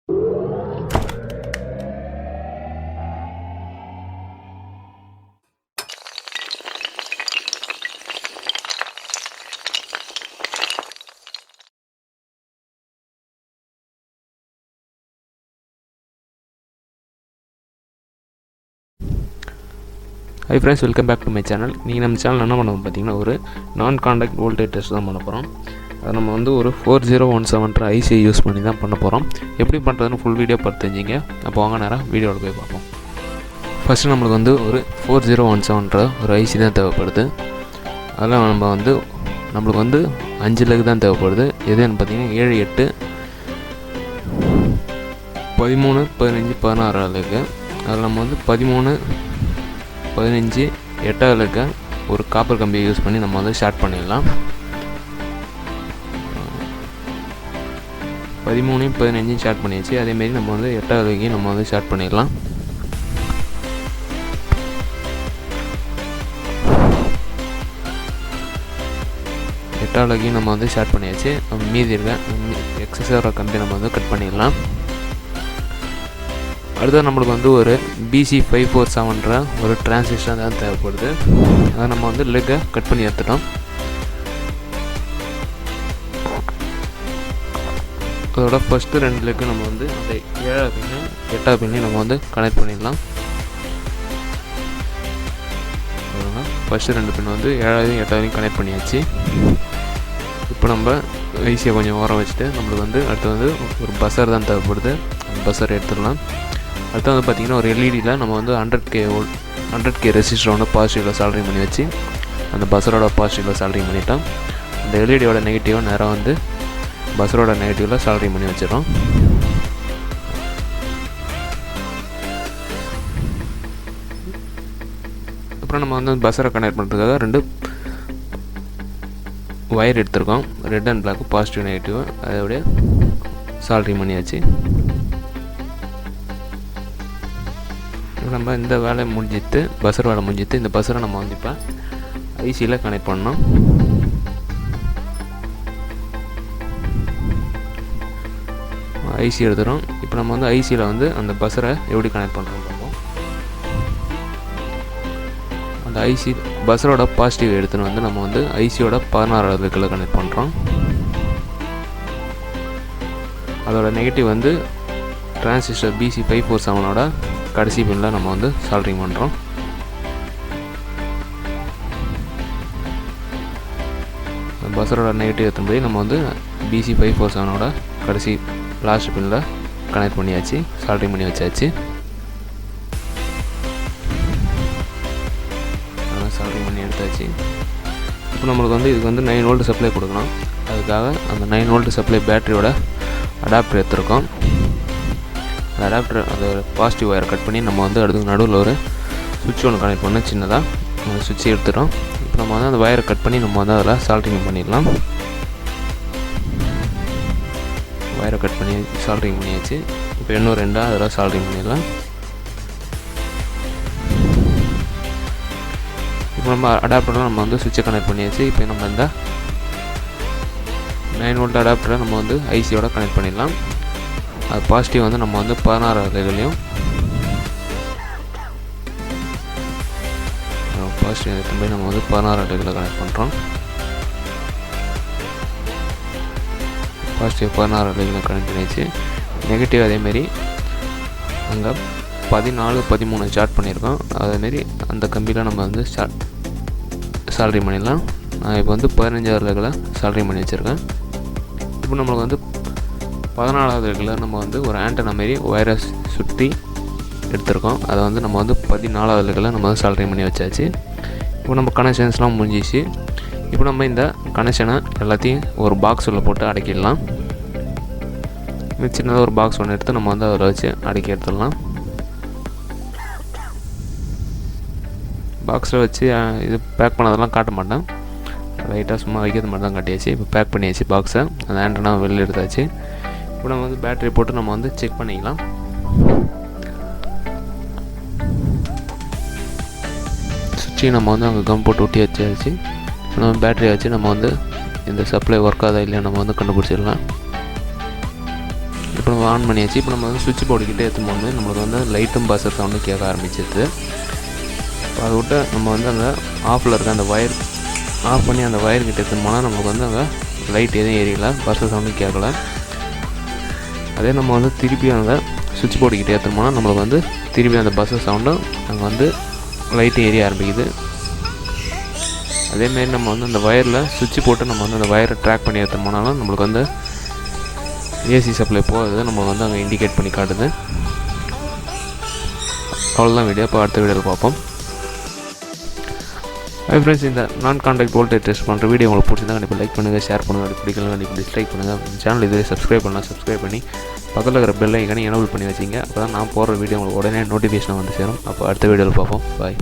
High friends, welcome back to my channel. நீங்கள் நம்ம channel என்ன பண்ணுவோம் பார்த்தீங்கன்னா, ஒரு நான் காண்டாக்ட் வோல்டேஜ் டெஸ்ட் தான் பண்ண போகிறோம். அதை நம்ம வந்து ஒரு 4017 ஐசியை யூஸ் பண்ணி தான் பண்ண போகிறோம். எப்படி பண்ணுறதுன்னு ஃபுல் வீடியோ பார்த்து தெரிஞ்சிங்க. அப்போ வாங்க நேராக வீடியோவில் போய் பார்ப்போம். ஃபஸ்ட்டு நம்மளுக்கு வந்து ஒரு 4017 ஒரு ஐசி தான் தேவைப்படுது. அதில் நம்மளுக்கு வந்து 5 லெக் தான் தேவைப்படுது. எதுன்னு பார்த்தீங்கன்னா 7, 8, 13, 15, 16 லெக்கு. அதில் நம்ம வந்து 13, 15, 8 இருக்க ஒரு காப்பர் கம்பியை யூஸ் பண்ணி நம்ம வந்து ஷார்ட் பண்ணிடலாம். 13, 15 ஷார்ட் பண்ணியாச்சு. அதேமாரி நம்ம வந்து 8 நம்ம வந்து ஷார்ட் பண்ணிடலாம். நம்ம வந்து ஷார்ட் பண்ணியாச்சு. மீதி இருக்க எக்ஸஸாக கம்பி நம்ம வந்து கட் பண்ணிடலாம். அடுத்தது நம்மளுக்கு வந்து ஒரு BC547 ஒரு டிரான்சிஸ்டர் தான் தேவைப்படுது. அதை நம்ம வந்து லெக்கை கட் பண்ணி எடுத்துட்டோம். அதோட ஃபஸ்ட்டு 2 லெக்கு நம்ம வந்து அந்த 7 பின்னு 8 பின்னி நம்ம வந்து கனெக்ட் பண்ணிடலாம். ஃபஸ்ட்டு 2 பின் வந்து 7 8 கனெக்ட் பண்ணியாச்சு. இப்போ நம்ம ஐசியை கொஞ்சம் ஓரம் வச்சுட்டு நம்மளுக்கு வந்து அடுத்து வந்து ஒரு பஸர் தான் தேவைப்படுது. அந்த பஸர் எடுத்துடலாம். அடுத்து வந்து பார்த்திங்கன்னா ஒரு எல்இடியில் நம்ம வந்து 100K ரெசிஸ்டர் வந்து பாசிட்டிவில் சால்ட்ரிங் பண்ணி வச்சு அந்த பஸரோட பாசிட்டிவில் சால்ட்ரிங் பண்ணிட்டோம். அந்த எல்இடியோட நெகட்டிவாக நேராக வந்து பஸரோட நெகட்டிவில் சால்ட்ரிங் பண்ணி வச்சிடறோம். அப்புறம் நம்ம வந்து பஸரை கனெக்ட் பண்ணுறதுக்காக 2 ஒயர் எடுத்திருக்கோம். Red and black, positive negative, அதோடைய சால்ட்ரிங் பண்ணியாச்சு. நம்ம இந்த வேலை முடிஞ்சிட்டு பஸர் வேலை முடிஞ்சிட்டு இந்த பஸரை நம்ம வந்து இப்போ ஐசியில் கனெக்ட் பண்ணோம். ஐசி எடுத்துகிறோம். இப்போ நம்ம வந்து ஐசியில் வந்து அந்த பஸரை எப்படி கனெக்ட் பண்ணுறோம் பார்ப்போம். அந்த ஐசி பஸரோட பாசிட்டிவ் எடுத்துன்னு வந்து நம்ம வந்து ஐசியோட 16 லெக்கில் கனெக்ட் பண்ணுறோம். அதோட நெகட்டிவ் வந்து டிரான்சிஸ்டர் BC547 கடைசி பின்னில் நம்ம வந்து சால்ட்ரிங் பண்ணுறோம். பஸரோட நெகட்டிவ் எத்தனை நம்ம வந்து BC547 கடைசி லாஸ்ட் பின்னில் கனெக்ட் பண்ணியாச்சு, சால்ட்ரிங் பண்ணி வச்சாச்சு. சால்ட்ரிங் பண்ணி எடுத்தாச்சு. இப்போ நம்மளுக்கு வந்து இதுக்கு வந்து 9 வோல்ட் சப்ளை கொடுக்கணும். அதுக்காக அந்த 9 வோல்ட் சப்ளை பேட்டரியோட அடாப்டர் எடுத்துருக்கோம். அந்த அடாப்டர் அந்த பாசிட்டிவ் ஒயரை கட் பண்ணி நம்ம வந்து அடுத்து நடுவில் ஒரு சுவிட்ச் ஒன்று கனெக்ட் பண்ண சின்னதாக அந்த சுவிட்சை எடுத்துகிறோம். இப்போ நம்ம வந்து அந்த ஒயரை கட் பண்ணி நம்ம வந்து அதில் சால்ட்ரிங் பண்ணிடலாம். ஒயரை கட் பண்ணி சால்ட்ரிங் பண்ணியாச்சு. இப்போ இன்னும் 2 அதில் சால்ட்ரிங் பண்ணிடலாம். இப்போ நம்ம அடாப்டரில் நம்ம வந்து சுவிட்சை கனெக்ட் பண்ணியாச்சு. இப்போ நம்ம இந்த 9 வோல்ட் அடாப்டரை நம்ம வந்து ஐசியோட கனெக்ட் பண்ணிடலாம். அது பாசிட்டிவ் வந்து நம்ம வந்து 16 லெக்லையும் பாசிட்டிவ் எடுத்து நம்ம வந்து 16 லெக்கில் கனெக்ட் பண்ணுறோம். பாசிட்டிவ் 16 லெக்கில் கனெக்ட் பண்ணிடுச்சு. நெகட்டிவ் அதேமாரி அங்கே 14, 13 ஷார்ட் பண்ணியிருக்கோம். அதேமாரி அந்த கம்பியில் நம்ம வந்து சால்ட்ரிங் பண்ணிடலாம். நான் இப்போ வந்து 15 லெக்கில் சால்ட்ரிங் பண்ணி வச்சுருக்கேன். இப்போ நம்மளுக்கு வந்து 14வது லெக்கில் நம்ம வந்து ஒரு ஆண்டனா மாரி ஒயரை சுற்றி எடுத்திருக்கோம். அதை வந்து நம்ம வந்து 14வது லெக்கில் நம்ம வந்து சால்ட்ரிங் பண்ணி வச்சாச்சு. இப்போ நம்ம கனெக்ஷன்ஸ்லாம் முடிஞ்சிச்சு. இப்போ நம்ம இந்த கனெக்ஷனை எல்லாத்தையும் ஒரு பாக்ஸ் உள்ள போட்டு அடக்கிடலாம். சின்னதாக ஒரு பாக்ஸ் ஒன்று எடுத்து நம்ம வந்து அதில் வச்சு அடக்கி எடுத்துடலாம். பாக்ஸில் வச்சு இது பேக் பண்ணதெல்லாம் காட்ட மாட்டேன், லைட்டாக சும்மா வைக்கிறது மட்டும் தான் காட்டியாச்சு. இப்போ பேக் பண்ணியாச்சு பாக்ஸை. அந்த ஆண்டனா வெளியில் எடுத்தாச்சு. இப்போ நம்ம வந்து பேட்டரி போட்டு நம்ம வந்து செக் பண்ணிக்கலாம். சுவிட்சையும் நம்ம வந்து அங்கே கம் போட்டு ஒட்டி வச்சாச்சு. இப்போ நம்ம பேட்டரியை வச்சு நம்ம வந்து இந்த சப்ளை ஒர்க் ஆகுதா இல்லையா நம்ம வந்து கண்டுபிடிச்சிடலாம். இப்போ நம்ம ஆன் பண்ணியாச்சு. இப்போ நம்ம வந்து சுவிட்ச் போர்டுக்கிட்டே எடுத்துன்னு போகும்போது நம்மளுக்கு வந்து லைட்டும் பஸ்ஸர் சவுண்டும் கேட்க ஆரம்பிச்சிது. அதை விட்டு நம்ம வந்து அந்த ஆஃபில் இருக்க அந்த ஒயர் ஆஃப் பண்ணி அந்த ஒயர்கிட்ட எடுத்துன்னு போனால் நம்மளுக்கு வந்து அங்கே லைட் எதுவும் எரியல, பஸ்ஸர் சவுண்டும் கேட்கல. அதே நம்ம வந்து திருப்பி அந்த சுவிட்ச் போர்டுக்கிட்டே எடுத்துன்னு போனால் நம்மளுக்கு வந்து திருப்பி அந்த பஸ்ஸர் சவுண்டும் அங்கே வந்து லைட்டு எரிய ஆரம்பிக்குது. அதேமாரி நம்ம வந்து அந்த ஒயரில் சுவிட்ச் போட்டு நம்ம வந்து அந்த ஒயரை ட்ராக் பண்ணி எடுத்துன்னு போனாலும் நம்மளுக்கு வந்து ஏசி சப்ளை போகிறது நம்ம வந்து அங்கே இண்டிகேட் பண்ணி காட்டுது. அவ்வளோதான் வீடியோ. இப்போ அடுத்த வீடியோவில் பார்ப்போம். ஹை ஃப்ரெண்ட்ஸ், இந்த நான் கான்டாக்ட் வோல்டேஜ் டெஸ்ட் பண்ணுற வீடியோ உங்களுக்கு பிடிச்சிருந்தா கண்டிப்பாக லைக் பண்ணுங்கள், ஷேர் பண்ணுங்கள். அப்படி பிடிக்கலாம் கண்டிப்பாக டிஸ்லைக் பண்ணுங்கள். சேனல் இதுவே சப்ஸ்கிரைப் பண்ணலாம், சப்ஸ்கிரைப் பண்ணி பக்கத்தில் இருக்கிற பெல் ஐக்கானை எனேபிள் பண்ணி வச்சிங்க. அப்போ தான் நான் போடுற வீடியோ உங்களுக்கு உடனே நோட்டிஃபிகேஷன் வந்து சேரும். அப்போ அடுத்த வீடியோவில் பார்ப்போம். பாய்.